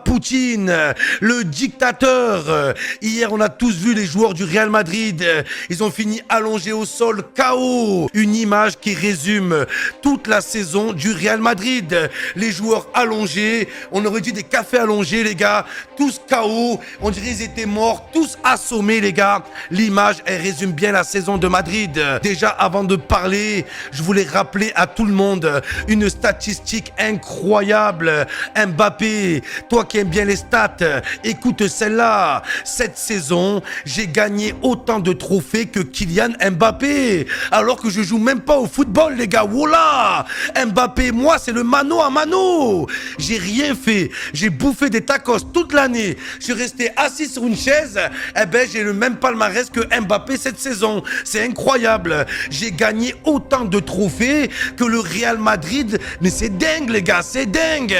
Poutine, le dictateur. Hier, on a tous vu les joueurs du Real Madrid. Ils ont fini allongés au sol, KO. Une image qui résume toute la saison du Real Madrid. Les joueurs allongés, on aurait dit des cafés allongés, les gars. Tous KO, on dirait qu'ils étaient morts, tous assommés, les gars. L'image, elle résume bien la saison de Madrid. Déjà, avant de parler, je voulais rappeler à tout le monde une statistique incroyable. Mbappé, toi qui aimes bien les stats, écoute celle-là. Cette saison, j'ai gagné autant de trophées que Kylian Mbappé. Alors que je joue même pas au football, les gars. Voilà. Mbappé, moi, c'est le mano à mano. J'ai rien fait. J'ai bouffé des tacos toute l'année. Je suis resté assis sur une chaise. Eh ben, j'ai le même palmarès que Mbappé cette saison. C'est incroyable. J'ai gagné autant de trophées que le Real Madrid. Mais c'est dingue, les gars. C'est dingue.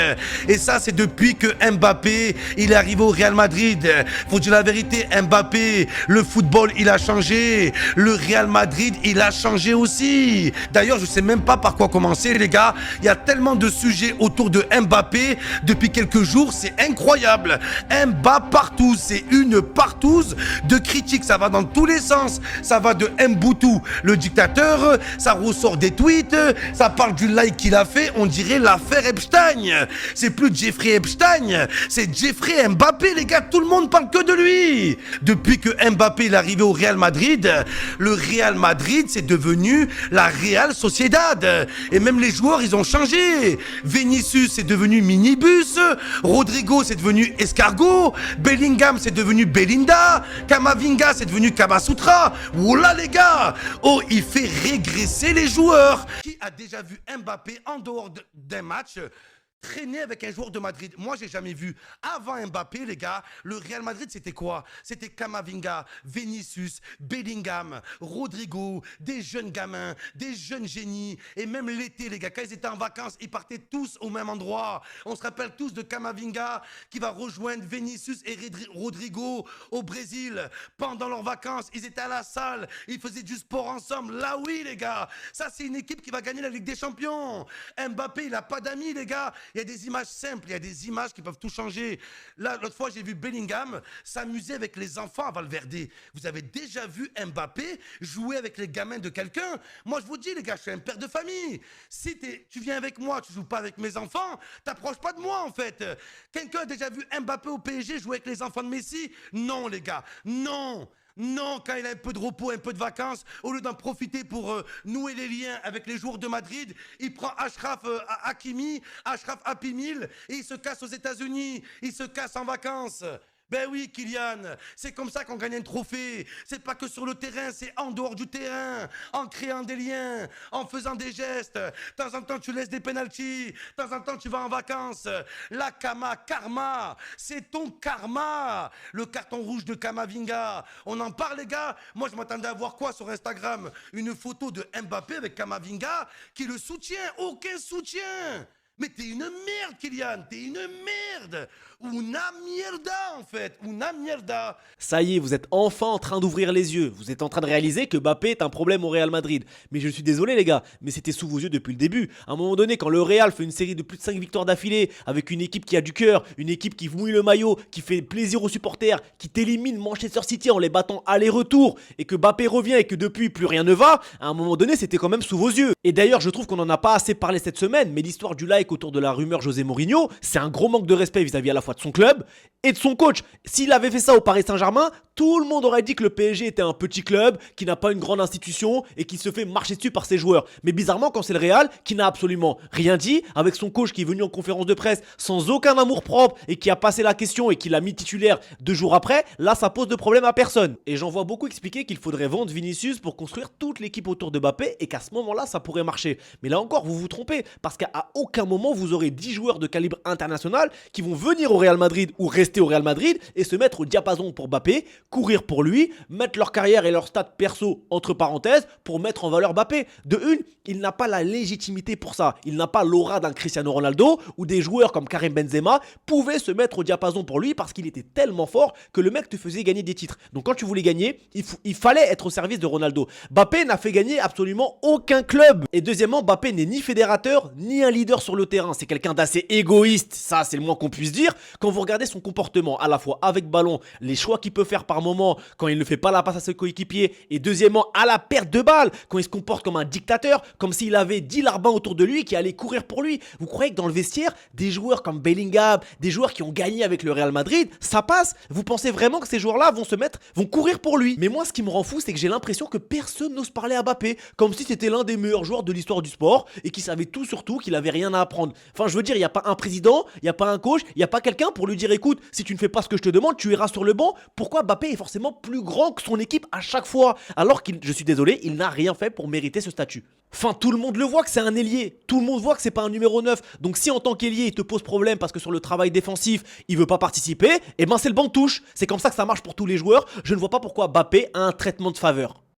Et ça, c'est depuis que Mbappé, il est arrivé au Real Madrid. Faut dire la vérité, Mbappé, le football, il a changé. Le Real Madrid, il a changé aussi. D'ailleurs, je sais même pas par quoi commencer, les gars. Il y a tellement de sujets autour de Mbappé depuis quelques jours, c'est incroyable. Mbappé partout, c'est une partouze de critiques. Ça va dans tous les sens. Ça va de Mboutou, le dictateur, ça ressort des tweets, ça parle du like qu'il a fait. On dirait l'affaire Epstein. C'est plus Jeffrey Epstein, c'est Jeffrey Mbappé, les gars. Tout le monde parle que de lui. Depuis que Mbappé est arrivé au Real Madrid, le Real Madrid, c'est devenu la Real Sociedad. Et même les joueurs, ils ont changé. Vinicius, c'est devenu minibus. Rodrigo, c'est devenu escargot. Bellingham, c'est devenu Belinda. Kamavinga, c'est devenu Kamasutra. Oula, les gars. Oh, il fait régresser les joueurs. Qui a déjà vu Mbappé en dehors d'un match traîner avec un joueur de Madrid? Moi, j'ai jamais vu. Avant Mbappé, les gars, le Real Madrid, c'était quoi? C'était Kamavinga, Vinicius, Bellingham, Rodrigo, des jeunes gamins, des jeunes génies. Et même l'été, les gars, quand ils étaient en vacances, ils partaient tous au même endroit. On se rappelle tous de Kamavinga qui va rejoindre Vinicius et Rodrigo au Brésil. Pendant leurs vacances, ils étaient à la salle, ils faisaient du sport ensemble. Là, oui, les gars, ça, c'est une équipe qui va gagner la Ligue des Champions. Mbappé, il n'a pas d'amis, les gars. Il y a des images simples, il y a des images qui peuvent tout changer. Là, l'autre fois, j'ai vu Bellingham s'amuser avec les enfants à Valverde. Vous avez déjà vu Mbappé jouer avec les gamins de quelqu'un? Moi, je vous dis, les gars, je suis un père de famille. Si tu viens avec moi, tu joues pas avec mes enfants, t'approches pas de moi, en fait. Quelqu'un a déjà vu Mbappé au PSG jouer avec les enfants de Messi? Non, les gars, non. Non, quand il a un peu de repos, un peu de vacances, au lieu d'en profiter pour nouer les liens avec les joueurs de Madrid, il prend Achraf Hakimi, Achraf Hapimil et il se casse aux États-Unis, il se casse en vacances. Ben oui, Kylian, c'est comme ça qu'on gagne un trophée. C'est pas que sur le terrain, c'est en dehors du terrain, en créant des liens, en faisant des gestes. De temps en temps, tu laisses des pénaltys. De temps en temps, tu vas en vacances. La karma, c'est ton karma. Le carton rouge de Kamavinga. On en parle, les gars. Moi, je m'attendais à voir quoi sur Instagram? Une photo de Mbappé avec Kamavinga qui le soutient. Aucun soutien. Mais t'es une merde, Kylian, t'es une merde. Una mierda, en fait, una mierda. Ça y est, vous êtes enfin en train d'ouvrir les yeux. Vous êtes en train de réaliser que Mbappé est un problème au Real Madrid. Mais je suis désolé, les gars, mais c'était sous vos yeux depuis le début. À un moment donné, quand le Real fait une série de plus de 5 victoires d'affilée, avec une équipe qui a du cœur, une équipe qui mouille le maillot, qui fait plaisir aux supporters, qui t'élimine Manchester City en les battant aller-retour, et que Mbappé revient et que depuis plus rien ne va, à un moment donné, c'était quand même sous vos yeux. Et d'ailleurs, je trouve qu'on n'en a pas assez parlé cette semaine, mais l'histoire du like autour de la rumeur José Mourinho, c'est un gros manque de respect vis-à-vis à la fois de son club et de son coach. S'il avait fait ça au Paris Saint-Germain, tout le monde aurait dit que le PSG était un petit club, qui n'a pas une grande institution et qui se fait marcher dessus par ses joueurs. Mais bizarrement, quand c'est le Real, qui n'a absolument rien dit, avec son coach qui est venu en conférence de presse sans aucun amour propre et qui a passé la question et qui l'a mis titulaire 2 jours après, là ça pose de problème à personne. Et j'en vois beaucoup expliquer qu'il faudrait vendre Vinicius pour construire toute l'équipe autour de Mbappé et qu'à ce moment-là ça pourrait marcher. Mais là encore, vous vous trompez, parce qu'à aucun moment vous aurez 10 joueurs de calibre international qui vont venir au Real Madrid ou rester au Real Madrid et se mettre au diapason pour Mbappé, courir pour lui, mettre leur carrière et leur stats perso entre parenthèses pour mettre en valeur Mbappé. De une, il n'a pas la légitimité pour ça. Il n'a pas l'aura d'un Cristiano Ronaldo ou des joueurs comme Karim Benzema pouvaient se mettre au diapason pour lui parce qu'il était tellement fort que le mec te faisait gagner des titres. Donc quand tu voulais gagner, il fallait être au service de Ronaldo. Mbappé n'a fait gagner absolument aucun club. Et deuxièmement, Mbappé n'est ni fédérateur ni un leader sur le le terrain, c'est quelqu'un d'assez égoïste, ça c'est le moins qu'on puisse dire. Quand vous regardez son comportement, à la fois avec ballon, les choix qu'il peut faire par moment, quand il ne fait pas la passe à ses coéquipiers, et deuxièmement à la perte de balle, quand il se comporte comme un dictateur, comme s'il avait 10 larbins autour de lui qui allaient courir pour lui. Vous croyez que dans le vestiaire, des joueurs comme Bellingham, des joueurs qui ont gagné avec le Real Madrid, ça passe? Vous pensez vraiment que ces joueurs-là vont courir pour lui? Mais moi, ce qui me rend fou, c'est que j'ai l'impression que personne n'ose parler à Mbappé, comme si c'était l'un des meilleurs joueurs de l'histoire du sport et qu'il savait tout sur tout, qu'il avait rien à apprendre. Enfin, je veux dire, il n'y a pas un président, il n'y a pas un coach, il n'y a pas quelqu'un pour lui dire écoute, si tu ne fais pas ce que je te demande, tu iras sur le banc. Pourquoi Mbappé est forcément plus grand que son équipe à chaque fois, alors qu'il, je suis désolé, il n'a rien fait pour mériter ce statut? Enfin, tout le monde le voit que c'est un ailier, tout le monde voit que c'est pas un numéro 9. Donc si en tant qu'ailier il te pose problème parce que sur le travail défensif il veut pas participer, et ben c'est le banc de touche. C'est comme ça que ça marche pour tous les joueurs. Je ne vois pas pourquoi Mbappé a un traitement de faveur.